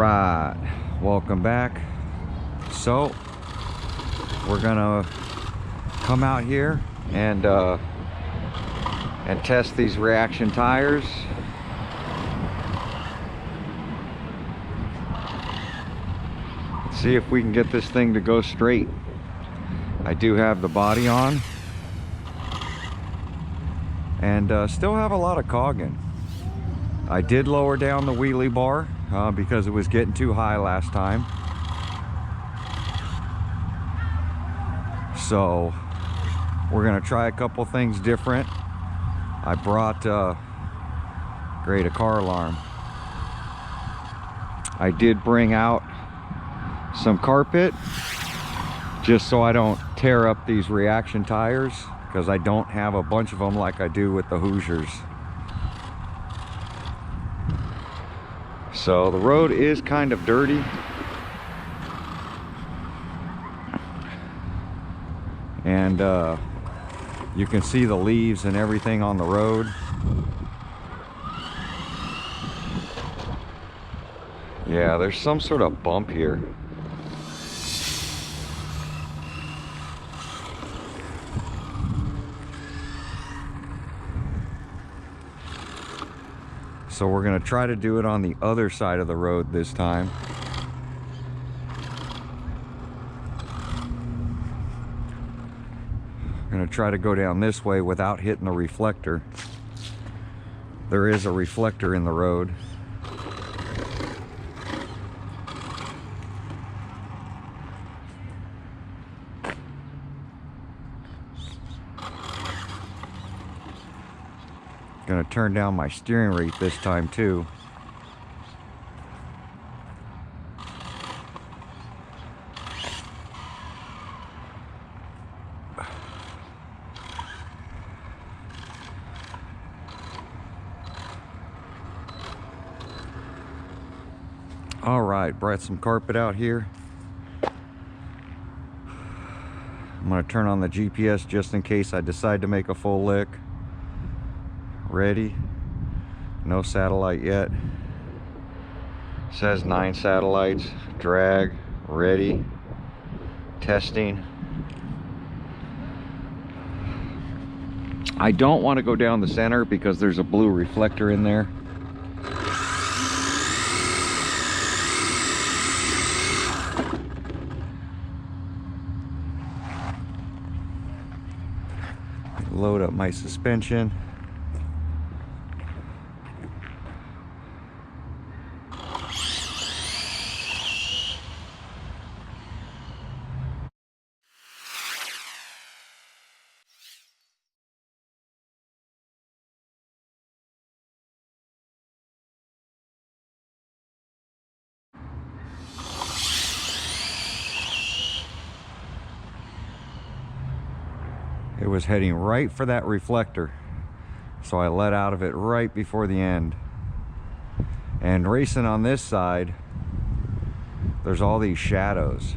right, welcome back. So we're gonna come out here and test these reaction tires. See if we can get this thing to go straight. I do have the body on and still have a lot of cogging. I did lower down the wheelie bar because it was getting too high last time. So we're gonna try a couple things different. I brought great, a car alarm. I did bring out some carpet just so I don't tear up these reaction tires, because I don't have a bunch of them like I do with the Hoosiers. So the road is kind of dirty, and you can see the leaves and everything on the road. Yeah, there's some sort of bump here. So we're gonna try to do it on the other side of the road this time. I'm gonna try to go down this way without hitting the reflector. There is a reflector in the road. Gonna turn down my steering rate this time too. All right, brought some carpet out here. I'm gonna turn on the GPS just in case I decide to make a full lick. Ready, no satellite yet. Says 9 satellites. Drag, ready, testing. I don't want to go down the center because there's a blue reflector in there. Load up my suspension. It was heading right for that reflector, so I let out of it right before the end. And racing on this side, there's all these shadows.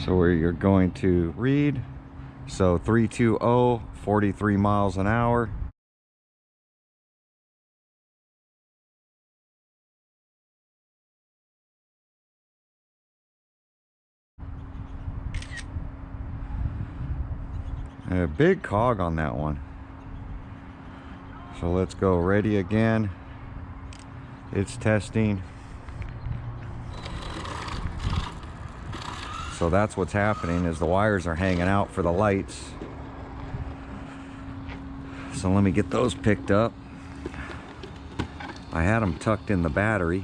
So where you're going to read, so 320, 43 miles an hour. And a big cog on that one. So let's go, ready again. It's testing. So that's what's happening, is the wires are hanging out for the lights. So let me get those picked up. I had them tucked in the battery.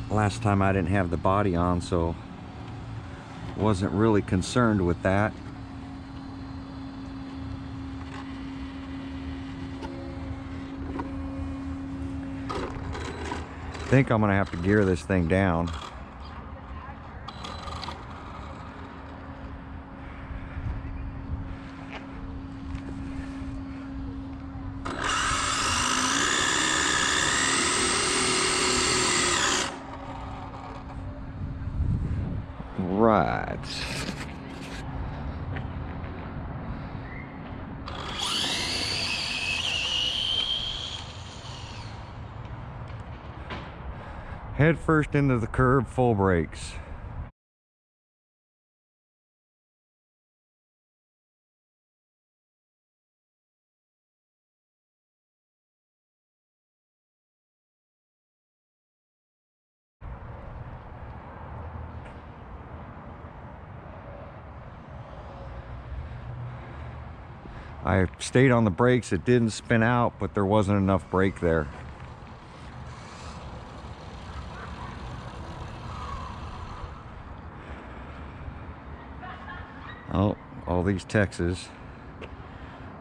Last time I didn't have the body on, so wasn't really concerned with that. I think I'm gonna have to gear this thing down. Head first into the curb, full brakes. I stayed on the brakes. It didn't spin out, but there wasn't enough brake there. Oh, all these Texas.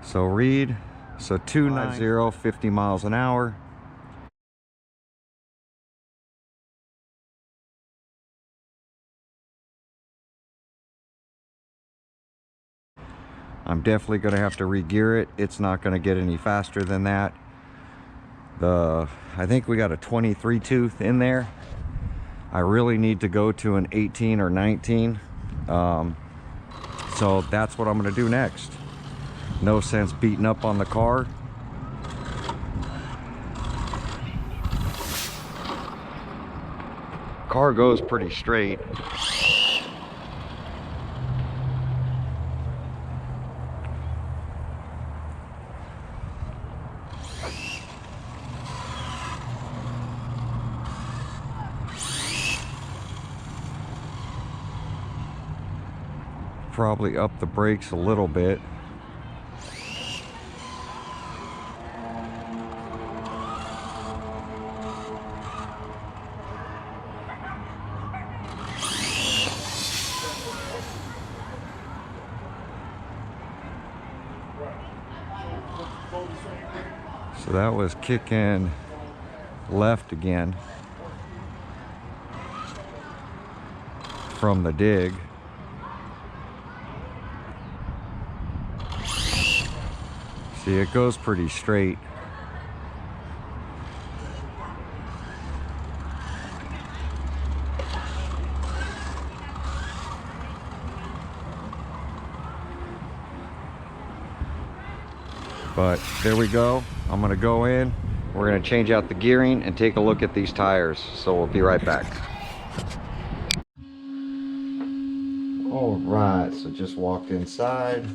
So read, so 290, 50 miles an hour. I'm definitely going to have to re-gear it. It's not going to get any faster than that. I think we got a 23 tooth in there. I really need to go to an 18 or 19. So that's what I'm going to do next. No sense beating up on the car. Car goes pretty straight. Probably up the brakes a little bit. So that was kicking left again from the dig. See, it goes pretty straight. But there we go. I'm gonna go in. We're gonna change out the gearing and take a look at these tires. So we'll be right back. All right, so just walked inside.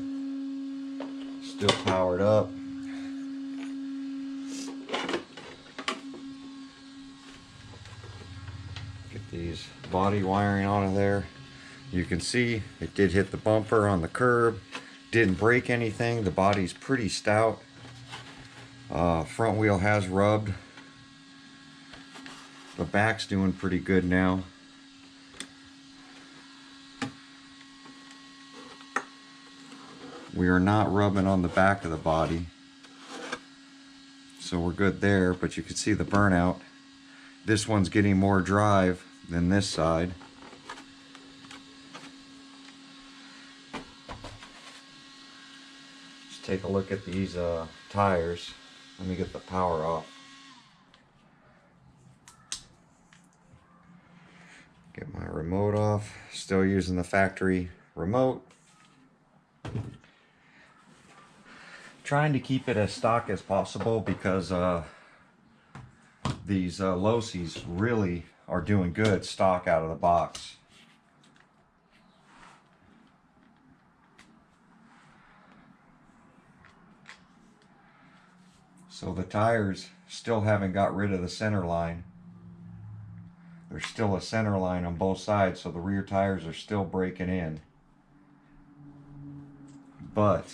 Still powered up. Get these body wiring out of there. You can see it did hit the bumper on the curb. Didn't break anything. The body's pretty stout. Front wheel has rubbed. The back's doing pretty good now. We are not rubbing on the back of the body, so we're good there, but you can see the burnout. This one's getting more drive than this side. Let's take a look at these tires. Let me get the power off. Get my remote off. Still using the factory remote. Trying to keep it as stock as possible because these Losis really are doing good stock out of the box. So the tires still haven't got rid of the center line. There's still a center line on both sides, so the rear tires are still breaking in. But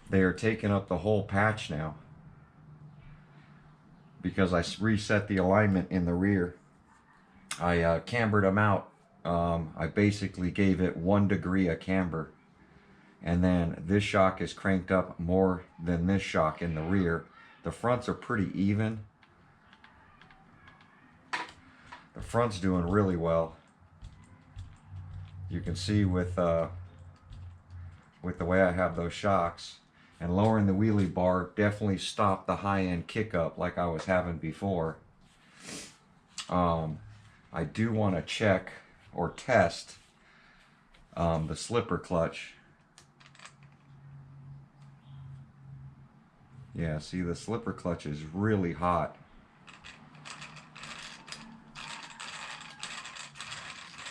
they are taking up the whole patch now because I reset the alignment in the rear. I cambered them out. I basically gave it 1 degree of camber, and then this shock is cranked up more than this shock in the rear. The fronts are pretty even. The front's doing really well. You can see with the way I have those shocks. And lowering the wheelie bar definitely stopped the high-end kick up like I was having before. I do want to check or test the slipper clutch. Yeah, see, the slipper clutch is really hot.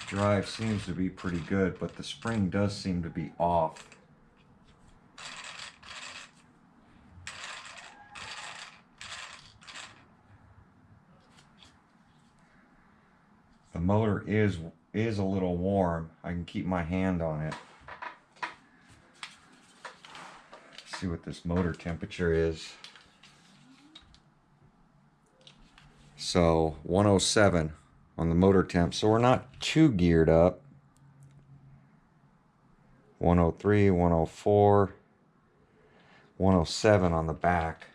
Drive seems to be pretty good, but the spring does seem to be off. The motor is a little warm. I can keep my hand on it. Let's see what this motor temperature is. So 107 on the motor temp. So we're not too geared up. 103, 104, 107 on the back.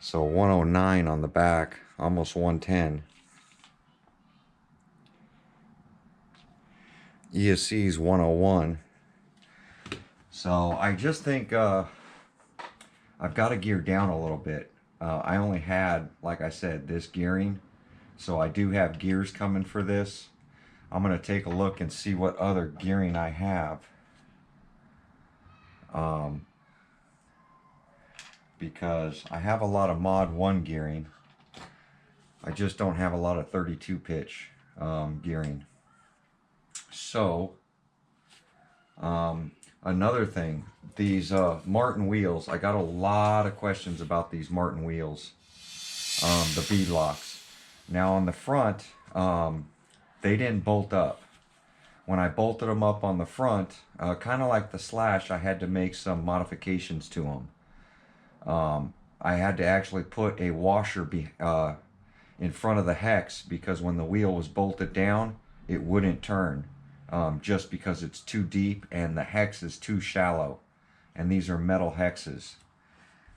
So 109 on the back, almost 110. ESC is 101. So I just think I've got to gear down a little bit. I only had, like I said, this gearing. So I do have gears coming for this. I'm going to take a look and see what other gearing I have. Because I have a lot of Mod 1 gearing. I just don't have a lot of 32 pitch gearing. So, another thing, these Martin wheels, I got a lot of questions about these Martin wheels, the bead locks. Now on the front, they didn't bolt up. When I bolted them up on the front, kind of like the Slash, I had to make some modifications to them. I had to actually put a washer in front of the hex, because when the wheel was bolted down, it wouldn't turn. Just because it's too deep and the hex is too shallow, and these are metal hexes.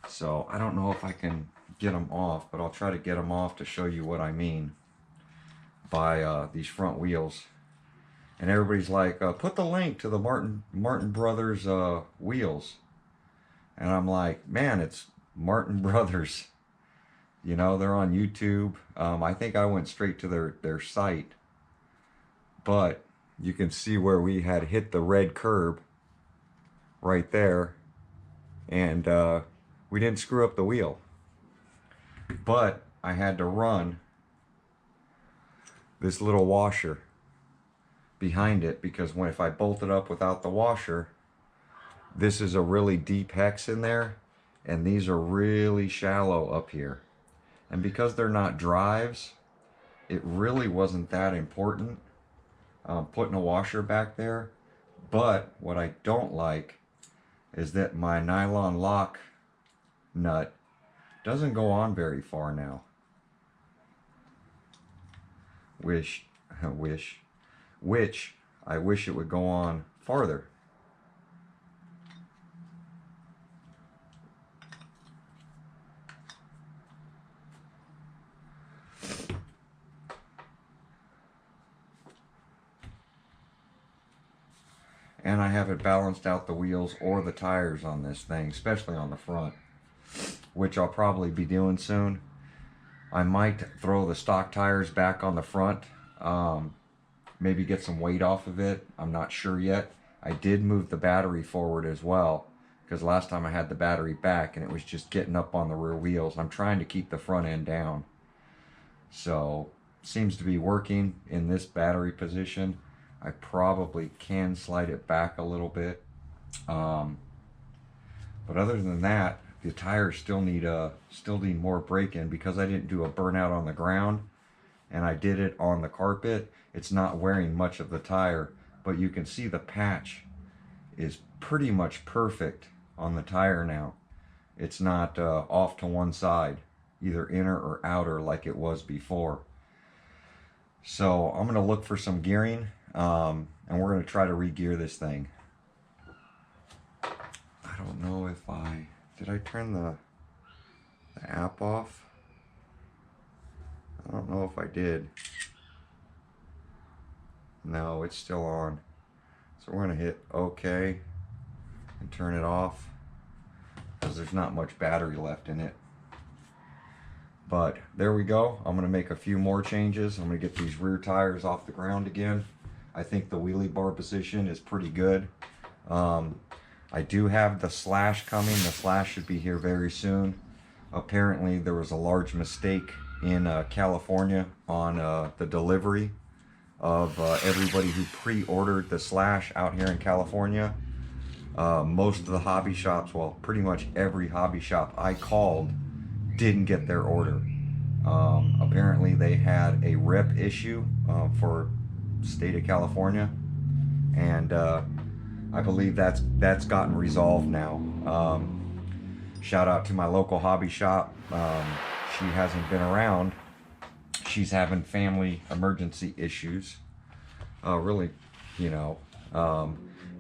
So I don't know if I can get them off, but I'll try to get them off to show you what I mean by these front wheels. And everybody's like, put the link to the Martin Brothers wheels, and I'm like, man, it's Martin Brothers, you know, they're on YouTube. I think I went straight to their site, but you can see where we had hit the red curb right there, and we didn't screw up the wheel. But I had to run this little washer behind it, because if I bolted up without the washer, this is a really deep hex in there, and these are really shallow up here. And because they're not drives, it really wasn't that important putting a washer back there. But what I don't like is that my nylon lock nut doesn't go on very far now. Which I wish it would go on farther. And I haven't balanced out the wheels or the tires on this thing, especially on the front, which I'll probably be doing soon. I might throw the stock tires back on the front, maybe get some weight off of it. I'm not sure yet. I did move the battery forward as well, because last time I had the battery back and it was just getting up on the rear wheels. I'm trying to keep the front end down. So, seems to be working in this battery position. I probably can slide it back a little bit. But other than that, the tires still need more break-in, because I didn't do a burnout on the ground and I did it on the carpet. It's not wearing much of the tire, but you can see the patch is pretty much perfect on the tire now. It's not off to one side, either inner or outer like it was before. So I'm going to look for some gearing, and we're going to try to re-gear this thing. I don't know if did I turn the app off? I don't know if I did. No, it's still on. So we're going to hit OK and turn it off, because there's not much battery left in it. But there we go. I'm gonna make a few more changes. I'm gonna get these rear tires off the ground again. I think the wheelie bar position is pretty good. I do have the slash coming. The slash should be here very soon. Apparently there was a large mistake in California on the delivery of everybody who pre-ordered the slash out here in California. Most of the hobby shops, well, pretty much every hobby shop I called didn't get their order. Apparently they had a rep issue for state of California, and I believe that's gotten resolved now. Shout out to my local hobby shop. She hasn't been around. She's having family emergency issues. Really, you know.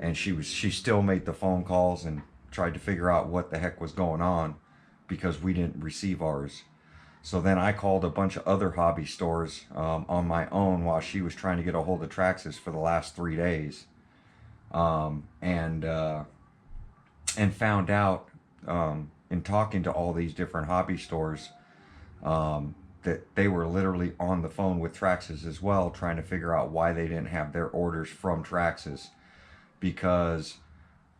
And she still made the phone calls and tried to figure out what the heck was going on because we didn't receive ours. So then I called a bunch of other hobby stores on my own while she was trying to get a hold of Traxxas for the last 3 days. And found out in talking to all these different hobby stores that they were literally on the phone with Traxxas as well, trying to figure out why they didn't have their orders from Traxxas, because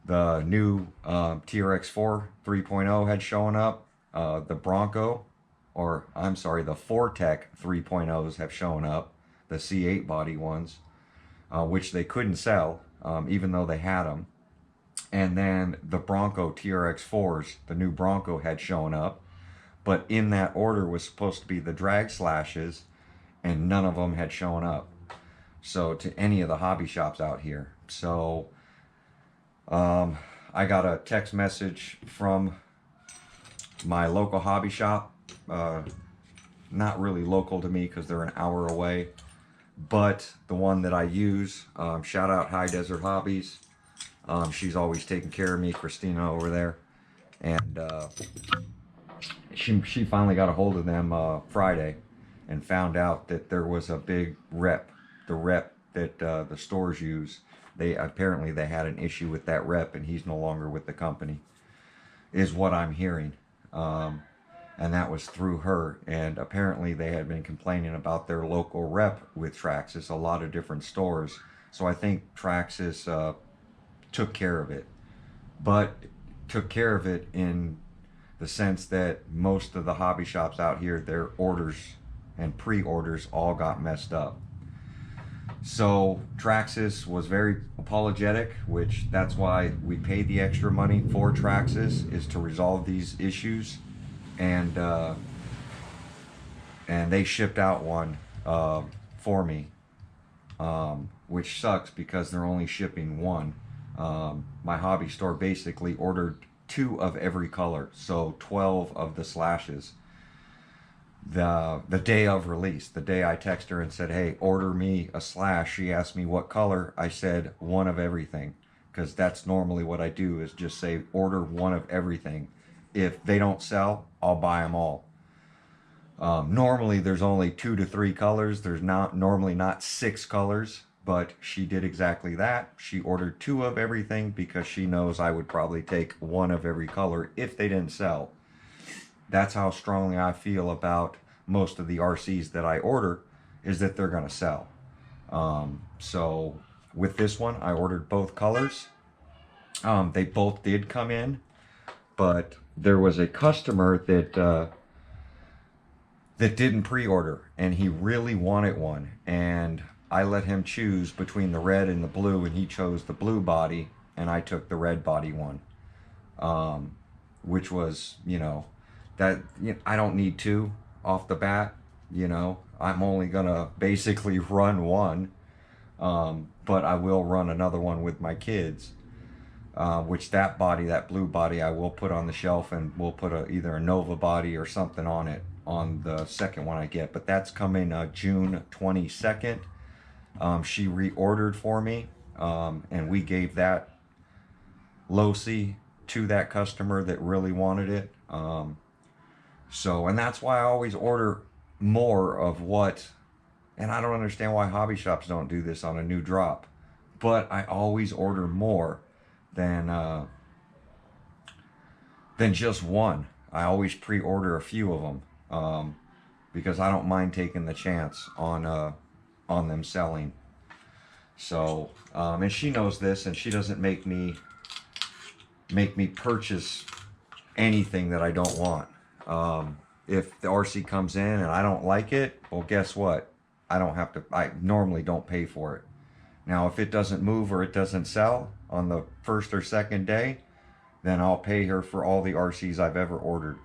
the new TRX4 3.0 had shown up, the Bronco, or I'm sorry, the Fortec 3.0s have shown up, the C8 body ones, which they couldn't sell, even though they had them. And then the Bronco TRX4s, the new Bronco, had shown up, but in that order was supposed to be the drag slashes, and none of them had shown up, so to any of the hobby shops out here. So I got a text message from my local hobby shop, not really local to me because they're an hour away, but the one that I use, shout out High Desert Hobbies. She's always taking care of me, Christina over there, and she finally got a hold of them Friday and found out that there was a big rep, the rep that the stores use. They apparently they had an issue with that rep, and he's no longer with the company, is what I'm hearing. And that was through her. And apparently they had been complaining about their local rep with Traxxas, a lot of different stores. So I think Traxxas took care of it, but took care of it in the sense that most of the hobby shops out here, their orders and pre-orders all got messed up. So Traxxas was very apologetic, which that's why we paid the extra money for Traxxas, is to resolve these issues. And they shipped out one for me, which sucks because they're only shipping one. My hobby store basically ordered 2 of every color, so 12 of the slashes. The day of release, the day I texted her and said, hey, order me a slash, she asked me what color. I said 1 of everything, because that's normally what I do, is just say order 1 of everything. If they don't sell, I'll buy them all. Normally there's only 2 to 3 colors. There's normally not 6 colors, but she did exactly that. She ordered 2 of everything because she knows I would probably take 1 of every color if they didn't sell. That's how strongly I feel about most of the RCs that I order, is that they're gonna sell. So with this one, I ordered both colors. They both did come in, but there was a customer that didn't pre-order, and he really wanted one, and I let him choose between the red and the blue, and he chose the blue body, and I took the red body one, which was, you know, that, you know, I don't need 2 off the bat. You know, I'm only gonna basically run one, but I will run another one with my kids, which that body, that blue body, I will put on the shelf, and we'll put either a Nova body or something on it on the second one I get. But that's coming June 22nd. She reordered for me, and we gave that Losi to that customer that really wanted it. So, and that's why I always order more of what, and I don't understand why hobby shops don't do this on a new drop, but I always order more than just one. I always pre-order a few of them. because I don't mind taking the chance on them selling. So, and she knows this, and she doesn't make me purchase anything that I don't want. If the RC comes in and I don't like it, well, guess what? I normally don't pay for it. Now, if it doesn't move or it doesn't sell on the first or second day, then I'll pay her for all the RCs I've ever ordered.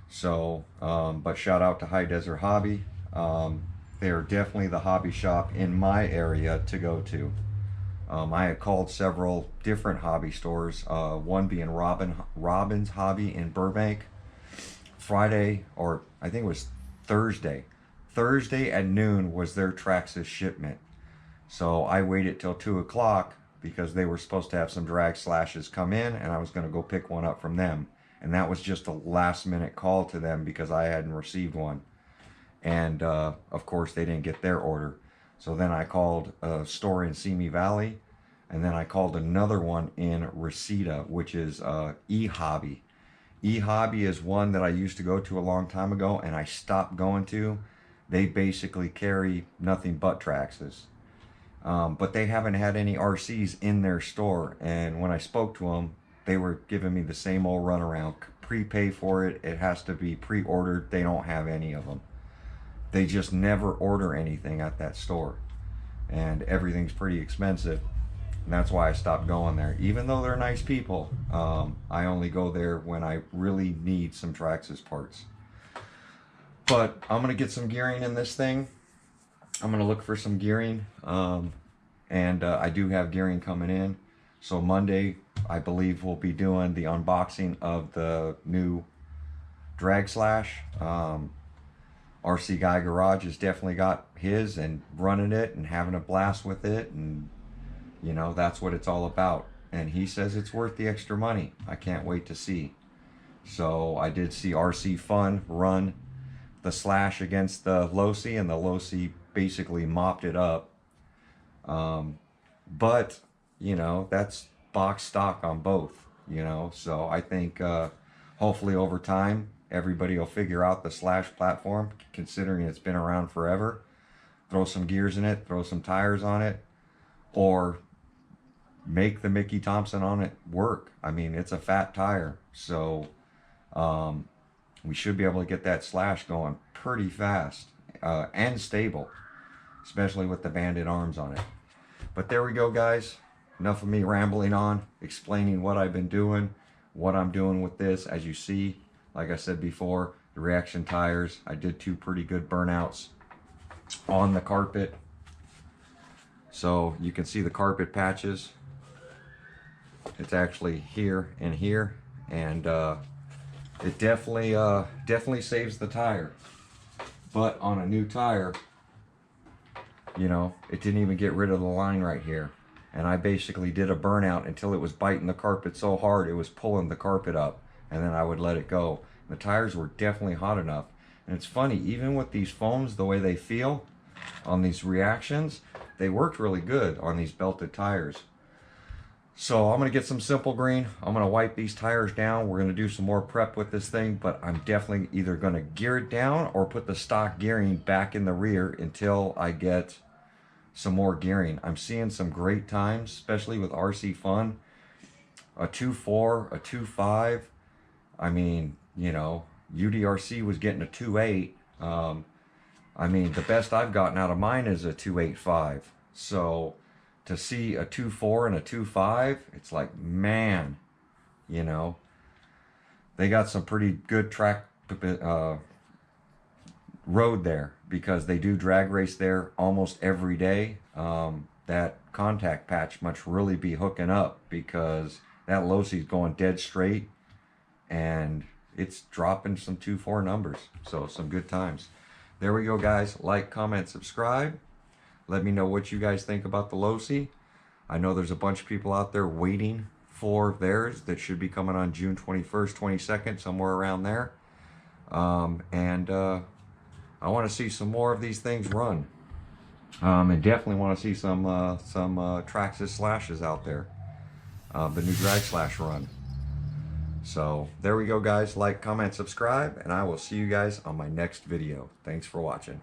So, but shout out to High Desert Hobby. They are definitely the hobby shop in my area to go to. I had called several different hobby stores, one being Robin's Hobby in Burbank. Friday, or I think it was Thursday at noon was their Traxxas shipment. So I waited till 2 o'clock because they were supposed to have some drag slashes come in, and I was going to go pick one up from them. And that was just a last minute call to them because I hadn't received one. And of course they didn't get their order. So then I called a store in Simi Valley, and then I called another one in Reseda, which is E-Hobby. E-Hobby is one that I used to go to a long time ago, and I stopped going to. They basically carry nothing but Traxxas. But they haven't had any RCs in their store, and when I spoke to them, they were giving me the same old runaround. Prepay for it. It has to be pre-ordered. They don't have any of them. They just never order anything at that store, and everything's pretty expensive. And that's why I stopped going there. Even though they're nice people, I only go there when I really need some Traxxas parts. But I'm going to get some gearing in this thing. I'm going to look for some gearing. And I do have gearing coming in. So Monday, I believe we'll be doing the unboxing of the new drag slash. RC Guy Garage has definitely got his and running it and having a blast with it, and you know, that's what it's all about. And he says it's worth the extra money. I can't wait to see. So I did see RC Fun run the slash against the Losi, and the Losi basically mopped it up. But you know, that's box stock on both, you know. So I think hopefully over time everybody will figure out the slash platform, considering it's been around forever. Throw some gears in it, throw some tires on it, or make the Mickey Thompson on it work. I mean, it's a fat tire, so we should be able to get that slash going pretty fast and stable, especially with the banded arms on it. But there we go, guys. Enough of me rambling on, explaining what I've been doing, what I'm doing with this. As you see, like I said before, the reaction tires, I did 2 pretty good burnouts on the carpet. So you can see the carpet patches. It's actually here and here, and it definitely saves the tire. But on a new tire, you know, it didn't even get rid of the line right here. And I basically did a burnout until it was biting the carpet so hard it was pulling the carpet up, and then I would let it go. The tires were definitely hot enough. And it's funny, even with these foams, the way they feel on these reactions, they worked really good on these belted tires. So I'm going to get some Simple Green. I'm going to wipe these tires down. We're going to do some more prep with this thing, but I'm definitely either going to gear it down or put the stock gearing back in the rear until I get some more gearing. I'm seeing some great times, especially with RC Fun. A 2.4, a 2.5. I mean, you know, UDRC was getting a 2.8. I mean, the best I've gotten out of mine is a 2.85. So to see a 2.4 and a 2.5, it's like, man, you know, they got some pretty good track road there, because they do drag race there almost every day. That contact patch must really be hooking up, because that Losi's going dead straight and it's dropping some 2.4 numbers. So some good times. There we go, guys. Like, comment, subscribe. Let me know what you guys think about the Losi. I know there's a bunch of people out there waiting for theirs that should be coming on June 21st, 22nd, somewhere around there. I want to see some more of these things run. And definitely want to see some Traxxas slashes out there. The new drag slash run. So there we go, guys. Like, comment, subscribe, and I will see you guys on my next video. Thanks for watching.